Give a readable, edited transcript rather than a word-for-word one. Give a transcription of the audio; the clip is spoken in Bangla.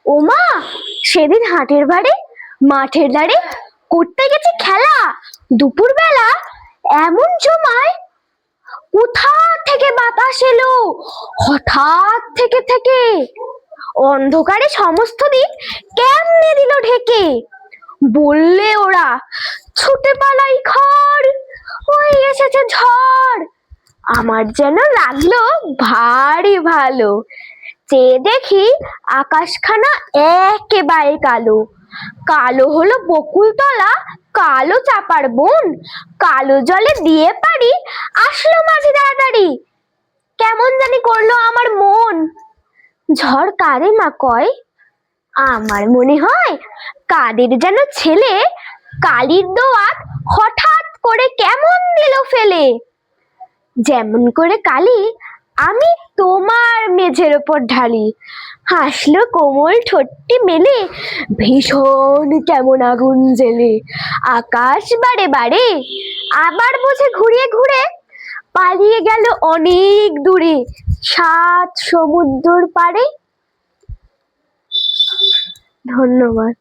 ওমা, সেদিন হাটের বাড়ি মাঠের ধারে করতে গেছে খেলা। দুপুর বেলা এমন জমায়, কোথা থেকে বাতাস এলো হঠাৎ থেকে থেকে, অন্ধকারে সমস্ত দিক কেমনে দিল ঢেকে। বললে ওরা, ছুটে পালাই খড়, হয়ে এসেছে ঝড়। আমার যেন লাগলো ভারী ভালো। চেয়ে দেখি আকাশখানা একেবারে কালো। কালো হলো বকুলতলা, কালো চাপার বন, কালো জলে দিয়ে পারি আসলো মাঝে তাড়াতাড়ি। কেমন জানি করলো আমার মন। ঝড় কারে মা কয়? আমার মনে হয় কাদের যেন ছেলে কালির দোয়াত হঠাৎ করে কেমন দিল ফেলে। যেমন করে কালি আমি তোমার মেঝের ওপর ঢালি, হাসলো কোমল ঠোঁটটি মেলে, ভীষণ কেমন আগুন জেলে। আকাশ বারে বারে আবার বুঝে ঘুরিয়ে ঘুরে পালিয়ে গেল অনেক দূরে, 7 সমুদ্র পারে। ধন্যবাদ।